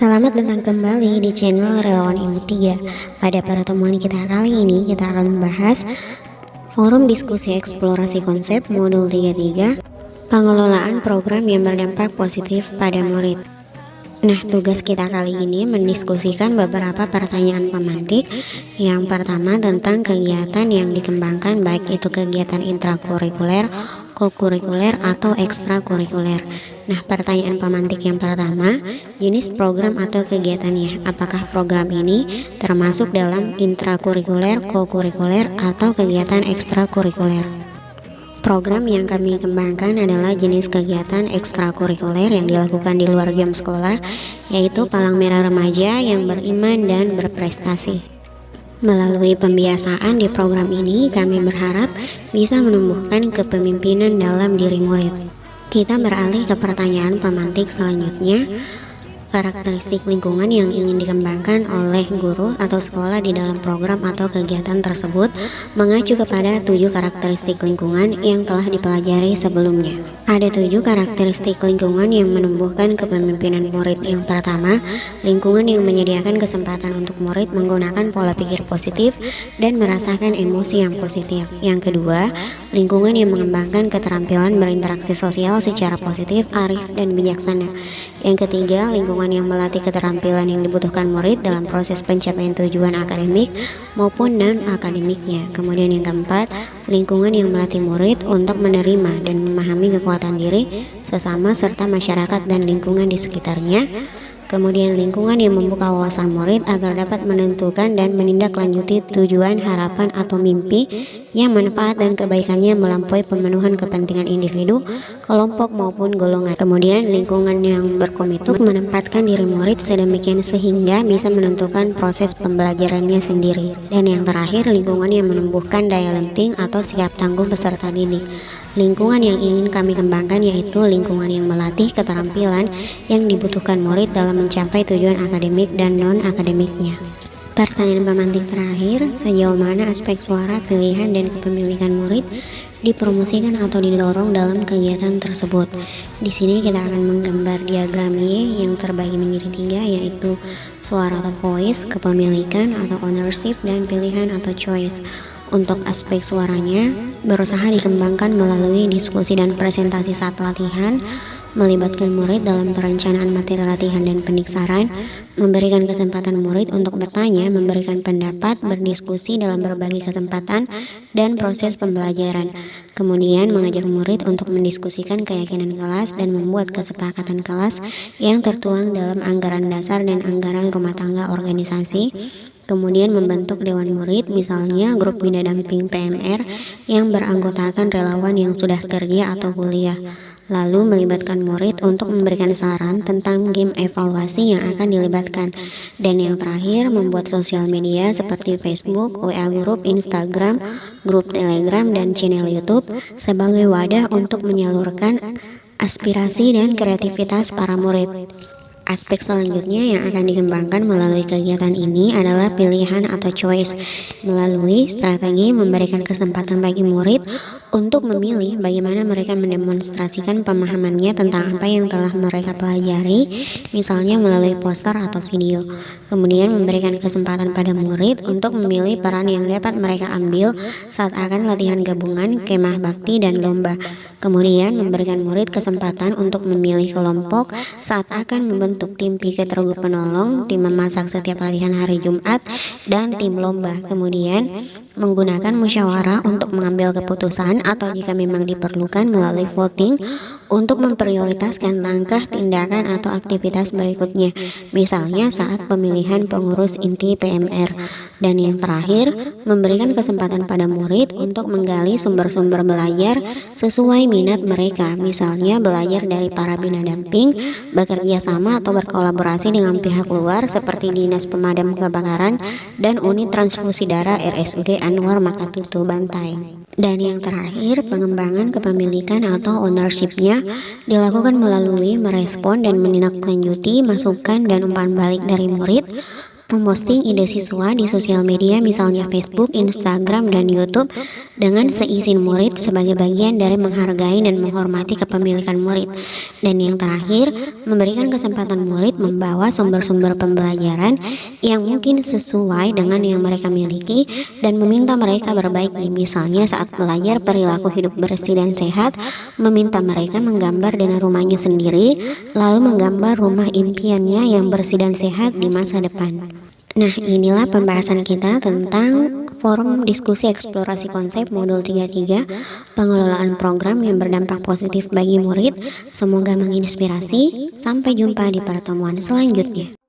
Selamat datang kembali di channel Relawan Ilmu 3. Pada pertemuan kita kali ini, kita akan membahas forum diskusi eksplorasi konsep modul 33, pengelolaan program yang berdampak positif pada murid. Nah, tugas kita kali ini mendiskusikan beberapa pertanyaan pemantik. Yang pertama tentang kegiatan yang dikembangkan, baik itu kegiatan intrakurikuler, kokurikuler, atau ekstrakurikuler. Nah, pertanyaan pemantik yang pertama, jenis program atau kegiatannya. Apakah program ini termasuk dalam intrakurikuler, kokurikuler, atau kegiatan ekstrakurikuler? Program yang kami kembangkan adalah jenis kegiatan ekstrakurikuler yang dilakukan di luar jam sekolah, yaitu Palang Merah Remaja yang beriman dan berprestasi. Melalui pembiasaan di program ini, kami berharap bisa menumbuhkan kepemimpinan dalam diri murid. Kita beralih ke pertanyaan pemantik selanjutnya. Karakteristik lingkungan yang ingin dikembangkan oleh guru atau sekolah di dalam program atau kegiatan tersebut mengacu kepada 7 karakteristik lingkungan yang telah dipelajari sebelumnya. Ada 7 karakteristik lingkungan yang menumbuhkan kepemimpinan murid. Yang pertama, lingkungan yang menyediakan kesempatan untuk murid menggunakan pola pikir positif dan merasakan emosi yang positif. Yang kedua, lingkungan yang mengembangkan keterampilan berinteraksi sosial secara positif, arif, dan bijaksana. Yang ketiga, lingkungan yang melatih keterampilan yang dibutuhkan murid dalam proses pencapaian tujuan akademik maupun non-akademiknya. Kemudian yang keempat, lingkungan yang melatih murid untuk menerima dan memahami kekuatan diri, sesama, serta masyarakat dan lingkungan di sekitarnya. Kemudian lingkungan yang membuka wawasan murid agar dapat menentukan dan menindaklanjuti tujuan, harapan, atau mimpi yang manfaat dan kebaikannya melampaui pemenuhan kepentingan individu, kelompok, maupun golongan. Kemudian lingkungan yang berkomitmen menempatkan diri murid sedemikian sehingga bisa menentukan proses pembelajarannya sendiri. Dan yang terakhir, lingkungan yang menumbuhkan daya lenting atau sikap tangguh peserta didik. Lingkungan yang ingin kami kembangkan yaitu lingkungan yang melatih keterampilan yang dibutuhkan murid dalam mencapai tujuan akademik dan non-akademiknya. Pertanyaan pemantik terakhir, sejauh mana aspek suara, pilihan, dan kepemilikan murid dipromosikan atau didorong dalam kegiatan tersebut? Di sini kita akan menggambar diagram Y yang terbagi menjadi 3, yaitu suara atau voice, kepemilikan atau ownership, dan pilihan atau choice. Untuk aspek suaranya, berusaha dikembangkan melalui diskusi dan presentasi saat latihan, melibatkan murid dalam perencanaan materi latihan dan pendiksaran, memberikan kesempatan murid untuk bertanya, memberikan pendapat, berdiskusi dalam berbagai kesempatan dan proses pembelajaran. Kemudian mengajak murid untuk mendiskusikan keyakinan kelas dan membuat kesepakatan kelas yang tertuang dalam anggaran dasar dan anggaran rumah tangga organisasi. Kemudian membentuk dewan murid, misalnya grup bina damping PMR yang beranggotakan relawan yang sudah kerja atau kuliah. Lalu melibatkan murid untuk memberikan saran tentang game evaluasi yang akan dilibatkan. Dan yang terakhir, membuat sosial media seperti Facebook, WA Group, Instagram, grup Telegram, dan channel YouTube sebagai wadah untuk menyalurkan aspirasi dan kreativitas para murid. Aspek selanjutnya yang akan dikembangkan melalui kegiatan ini adalah pilihan atau choice, melalui strategi memberikan kesempatan bagi murid untuk memilih bagaimana mereka mendemonstrasikan pemahamannya tentang apa yang telah mereka pelajari, misalnya melalui poster atau video. Kemudian memberikan kesempatan pada murid untuk memilih peran yang dapat mereka ambil saat akan latihan gabungan, kemah bakti, dan lomba. Kemudian memberikan murid kesempatan untuk memilih kelompok saat akan membentuk tim piket regu penolong, tim memasak setiap latihan hari Jumat, dan tim lomba. Kemudian menggunakan musyawarah untuk mengambil keputusan atau jika memang diperlukan melalui voting untuk memprioritaskan langkah, tindakan, atau aktivitas berikutnya, misalnya saat pemilihan pengurus inti PMR. Dan yang terakhir, memberikan kesempatan pada murid untuk menggali sumber-sumber belajar sesuai minat mereka, misalnya belajar dari para bina damping, bekerja sama atau berkolaborasi dengan pihak luar seperti Dinas Pemadam Kebakaran dan Unit Transfusi Darah RSUD Anwar Makatutu Bantai. Dan yang terakhir, pengembangan kepemilikan atau ownership-nya dilakukan melalui merespon dan menindaklanjuti masukan dan umpan balik dari murid memposting ide siswa di sosial media misalnya Facebook, Instagram, dan YouTube dengan seizin murid sebagai bagian dari menghargai dan menghormati kepemilikan murid. Dan yang terakhir, memberikan kesempatan murid membawa sumber-sumber pembelajaran yang mungkin sesuai dengan yang mereka miliki dan meminta mereka berbagi, misalnya saat belajar perilaku hidup bersih dan sehat, meminta mereka menggambar dana rumahnya sendiri, lalu menggambar rumah impiannya yang bersih dan sehat di masa depan. Nah, inilah pembahasan kita tentang forum diskusi eksplorasi konsep modul 33, pengelolaan program yang berdampak positif bagi murid. Semoga menginspirasi. Sampai jumpa di pertemuan selanjutnya.